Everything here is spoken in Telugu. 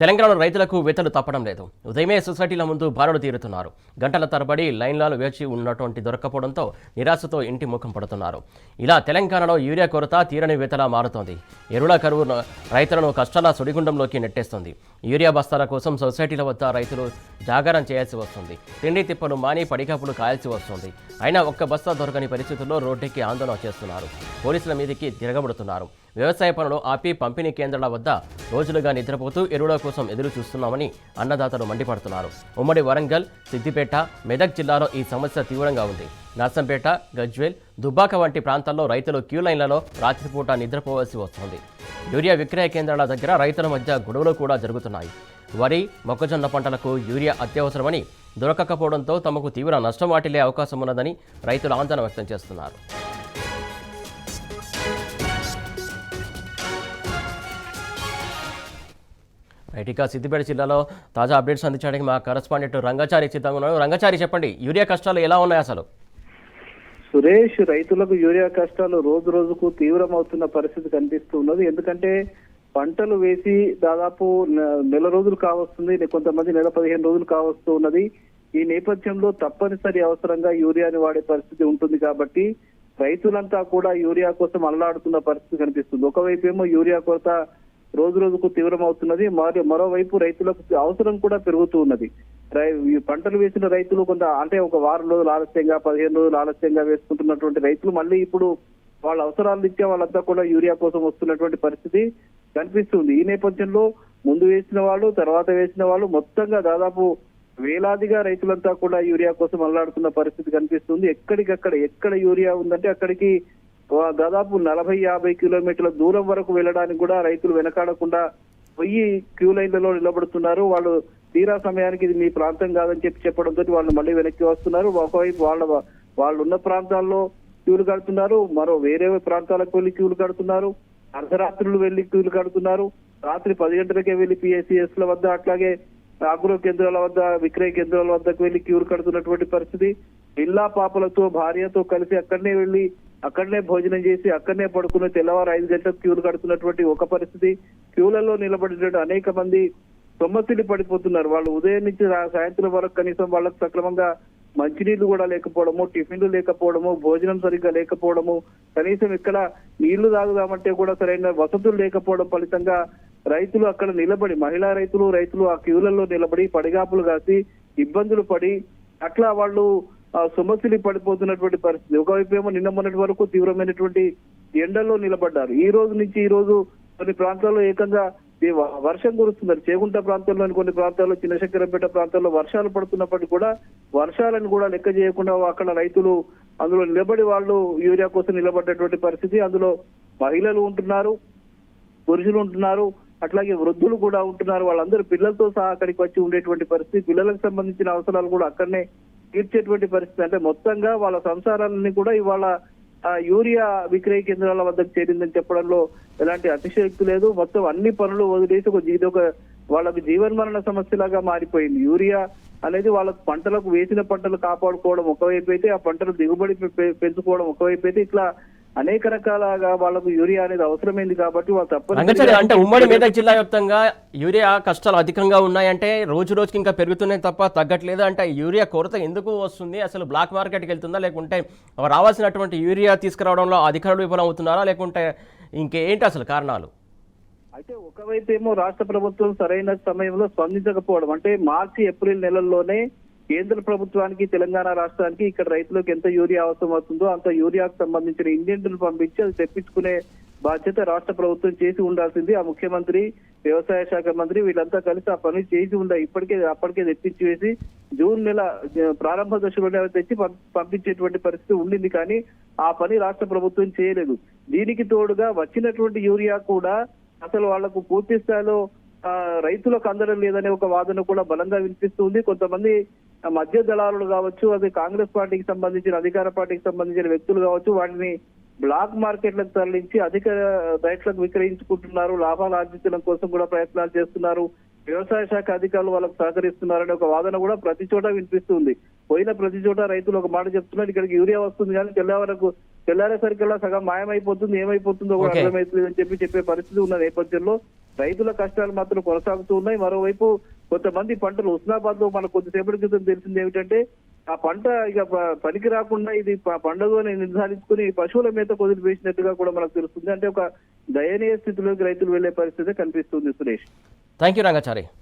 తెలంగాణలో రైతులకు వేతలు తప్పడం లేదు. ఉదయమే సొసైటీల ముందు బారులు తీరుతున్నారు. గంటల తరబడి లైన్లలో వేచి ఉన్నటువంటి దొరక్కపోవడంతో నిరాశతో ఇంటి ముఖం పడుతున్నారు. ఇలా తెలంగాణలో యూరియా కొరత తీరని వేతలా మారుతోంది. ఎరువుల కరువు రైతులను కష్టాల సుడిగుండంలోకి నెట్టేస్తుంది. యూరియా బస్తాల కోసం సొసైటీల వద్ద రైతులు జాగారం చేయాల్సి వస్తుంది. తిండి తిప్పలు మాని పడికప్పులు కాయాల్సి వస్తుంది. అయినా ఒక్క బస్తా దొరకని పరిస్థితుల్లో రోడ్డుకి ఆందోళన చేస్తున్నారు. పోలీసుల మీదకి తిరగబడుతున్నారు. వ్యవసాయ పనులు ఆపి పంపిణీ కేంద్రాల వద్ద రోజులుగా నిద్రపోతూ ఎరువుల కోసం ఎదురు చూస్తున్నామని అన్నదాతలు మండిపడుతున్నారు. ఉమ్మడి వరంగల్, సిద్దిపేట, మెదక్ జిల్లాలో ఈ సమస్య తీవ్రంగా ఉంది. నర్సంపేట, గజ్వేల్, దుబ్బాక వంటి ప్రాంతాల్లో రైతులు క్యూ లైన్లలో రాత్రిపూట నిద్రపోవాల్సి వస్తోంది. యూరియా విక్రయ కేంద్రాల దగ్గర రైతుల మధ్య గొడవలు కూడా జరుగుతున్నాయి. వరి, మొక్కజొన్న పంటలకు యూరియా అత్యవసరమని దొరకకపోవడంతో తమకు తీవ్ర నష్టం వాటిల్లే అవకాశం ఉన్నదని రైతులు ఆందోళన వ్యక్తం చేస్తున్నారు. ఇక సిద్దిపేట జిల్లాలో తాజా అప్డేట్స్ అందించడానికి మా కరెస్పాండెంట్ రంగచారి సిద్ధంగా ఉన్నారు. రంగచారి, చెప్పండి, యూరియా కష్టాలు ఎలా ఉన్నాయి అసలు? సురేష్, రైతులకు యూరియా కష్టాలు రోజు రోజుకు తీవ్రమవుతున్న పరిస్థితి కనిపిస్తున్నది. ఎందుకంటే పంటలు వేసి దాదాపు నెల రోజులు కావస్తుంది, కొంతమంది నెల 15 రోజులు కావస్తూ ఉన్నది. ఈ నేపథ్యంలో తప్పనిసరి అవసరంగా యూరియాని వాడే పరిస్థితి ఉంటుంది. కాబట్టి రైతులంతా కూడా యూరియా కోసం అల్లాడుతున్న పరిస్థితి కనిపిస్తుంది. ఒకవైపు ఏమో యూరియా కొరత రోజు రోజుకు తీవ్రమవుతున్నది, మరోవైపు రైతులకు అవసరం కూడా పెరుగుతూ ఉన్నది. పంటలు వేసిన రైతులు కొంత అంటే ఒక వారం రోజులు ఆలస్యంగా 15 రోజులు ఆలస్యంగా వేసుకుంటున్నటువంటి రైతులు మళ్ళీ ఇప్పుడు వాళ్ళ అవసరాలు ఇచ్చే వాళ్ళంతా కూడా యూరియా కోసం వస్తున్నటువంటి పరిస్థితి కనిపిస్తుంది. ఈ నేపథ్యంలో ముందు వేసిన వాళ్ళు, తర్వాత వేసిన వాళ్ళు, మొత్తంగా దాదాపు వేలాదిగా రైతులంతా కూడా యూరియా కోసం అల్లాడుతున్న పరిస్థితి కనిపిస్తుంది. ఎక్కడ యూరియా ఉందంటే అక్కడికి దాదాపు 40-50 కిలోమీటర్ల దూరం వరకు వెళ్ళడానికి కూడా రైతులు వెనకాడకుండా పోయి క్యూ లైన్లలో నిలబడుతున్నారు. వాళ్ళు తీరా సమయానికి ఇది మీ ప్రాంతం కాదని చెప్పడంతో వాళ్ళు మళ్ళీ వెనక్కి వస్తున్నారు. ఒకవైపు వాళ్ళు ఉన్న ప్రాంతాల్లో క్యూలు కడుతున్నారు, మరో వేరే ప్రాంతాలకు వెళ్లి క్యూలు కడుతున్నారు, అర్ధరాత్రులు వెళ్లి క్యూలు కడుతున్నారు, రాత్రి 10 గంటలకే వెళ్లి PICS ల వద్ద, అట్లాగే ఆగ్రో కేంద్రాల వద్ద, విక్రయ కేంద్రాల వద్దకు వెళ్లి క్యూలు కడుతున్నటువంటి పరిస్థితి. పిల్లా పాపలతో, భార్యతో కలిసి అక్కడనే భోజనం చేసి అక్కడనే పడుకుని తెల్లవారు 5 గంటలకు క్యూలు కడుతున్నటువంటి ఒక పరిస్థితి. క్యూలలో నిలబడినటువంటి అనేక మంది సొమ్మసిల్లి పడిపోతున్నారు. వాళ్ళు ఉదయం నుంచి సాయంత్రం వరకు కనీసం వాళ్ళకు సక్రమంగా మంచినీళ్లు కూడా లేకపోవడము, టిఫిన్లు లేకపోవడము, భోజనం సరిగ్గా లేకపోవడము, కనీసం ఇక్కడ నీళ్లు తాగుదామంటే కూడా సరైన వసతులు లేకపోవడం ఫలితంగా రైతులు అక్కడ నిలబడి, మహిళా రైతులు ఆ క్యూలలో నిలబడి పడిగాపులు కాసి ఇబ్బందులు పడి అట్లా వాళ్ళు సొమ్మసిలి పడిపోతున్నటువంటి పరిస్థితి. ఒకవైపు ఏమో నిన్న మొన్నటి వరకు తీవ్రమైనటువంటి ఎండల్లో నిలబడ్డారు. ఈ రోజు కొన్ని ప్రాంతాల్లో ఏకంగా వర్షం కురుస్తున్నారు. చేగుంట ప్రాంతంలోని కొన్ని ప్రాంతాల్లో, చిన్నశంకరంపేట ప్రాంతాల్లో వర్షాలు పడుతున్నప్పటికీ కూడా వర్షాలను కూడా లెక్క చేయకుండా అక్కడ రైతులు అందులో నిలబడి వాళ్ళు యూరియా కోసం నిలబడ్డటువంటి పరిస్థితి. అందులో మహిళలు ఉంటున్నారు, పురుషులు ఉంటున్నారు, అట్లాగే వృద్ధులు కూడా ఉంటున్నారు. వాళ్ళందరూ పిల్లలతో సహా అక్కడికి వచ్చి ఉండేటువంటి పరిస్థితి. పిల్లలకు సంబంధించిన అవసరాలు కూడా అక్కడనే తీర్చేటువంటి పరిస్థితి. అంటే మొత్తంగా వాళ్ళ సంసారాలని కూడా ఇవాళ యూరియా విక్రయ కేంద్రాల వద్దకు చేరిందని చెప్పడంలో ఎలాంటి అతిశయోక్తి లేదు. మొత్తం అన్ని పనులు వదిలేసి వాళ్ళకు జీవన్మరణ సమస్యలాగా మారిపోయింది. యూరియా అనేది వాళ్ళకు పంటలకు, వేసిన పంటలు కాపాడుకోవడం ఒకవైపు అయితే, ఆ పంటలు దిగుబడి పెంచుకోవడం ఒకవైపు అయితే, ఇట్లా అనేక రకాలుగా వాళ్ళకు యూరియా అనేది అవసరమైంది. కాబట్టి వాళ్ళు తప్పనిసరిగా అంటే ఉమ్మడి మెదక్ జిల్లా వ్యాప్తంగా యూరియా కష్టాలు అధికంగా ఉన్నాయంటే రోజు రోజుకి ఇంకా పెరుగుతున్నాయి తప్ప తగ్గట్లేదు. అంటే యూరియా కొరత ఎందుకు వస్తుంది? అసలు బ్లాక్ మార్కెట్కి వెళ్తుందా, లేకుంటే రావాల్సినటువంటి యూరియా తీసుకురావడంలో అధికారులు విఫలం అవుతున్నారా, లేకుంటే ఇంకేంటి అసలు కారణాలు? అయితే ఒకవైపు ఏమో రాష్ట్ర ప్రభుత్వం సరైన సమయంలో స్పందించకపోవడం, అంటే మార్చి, ఏప్రిల్ నెలల్లోనే కేంద్ర ప్రభుత్వానికి, తెలంగాణ రాష్ట్రానికి ఇక్కడ రైతులకు ఎంత యూరియా అవసరం అవుతుందో అంత యూరియాకు సంబంధించిన ఇంజన్లు పంపించి అది తెప్పించుకునే బాధ్యత రాష్ట్ర ప్రభుత్వం చేసి ఉండాల్సింది. ఆ ముఖ్యమంత్రి, వ్యవసాయ శాఖ మంత్రి వీళ్ళంతా కలిసి ఆ పని చేసి అప్పటికే తెప్పించి వేసి జూన్ నెల ప్రారంభ దశలోనే తెచ్చి పంపించేటువంటి పరిస్థితి ఉండింది. కానీ ఆ పని రాష్ట్ర ప్రభుత్వం చేయలేదు. దీనికి తోడుగా వచ్చినటువంటి యూరియా కూడా అసలు వాళ్లకు పూర్తి స్థాయిలో రైతులకు అందడం లేదనే ఒక వాదన కూడా బలంగా వినిపిస్తుంది. కొంతమంది మధ్య దళారులు కావచ్చు, అది కాంగ్రెస్ పార్టీకి సంబంధించిన, అధికార పార్టీకి సంబంధించిన వ్యక్తులు కావచ్చు, వాటిని బ్లాక్ మార్కెట్లకు తరలించి అధిక రేట్లకు విక్రయించుకుంటున్నారు, లాభాలు ఆర్జించడం కోసం కూడా ప్రయత్నాలు చేస్తున్నారు. వ్యవసాయ శాఖ అధికారులు వాళ్ళకు సహకరిస్తున్నారనే ఒక వాదన కూడా ప్రతి చోట వినిపిస్తుంది. పోయిన ప్రతి చోట రైతులు ఒక మాట చెప్తున్నారు, ఇక్కడికి యూరియా వస్తుంది కానీ తెల్లారేసరికల్లా సగం మాయమైపోతుంది, ఏమైపోతుందో కూడా అర్థమైతుంది అని చెప్పే పరిస్థితి ఉన్న నేపథ్యంలో రైతుల కష్టాలు మాత్రం కొనసాగుతూ ఉన్నాయి. మరోవైపు కొంతమంది పంటలు హుస్నాబాద్ లో మనకు కొద్దిసేపటి క్రితం తెలిసింది ఏమిటంటే ఆ పంట ఇక పనికి రాకుండా ఇది పండగ అని నిర్ధారించుకుని పశువుల మేత వదిలివేసినట్టుగా కూడా మనకు తెలుస్తుంది. అంటే ఒక దయనీయ స్థితిలోకి రైతులు వెళ్లే పరిస్థితి కనిపిస్తుంది సురేష్. Thank you Rangachari.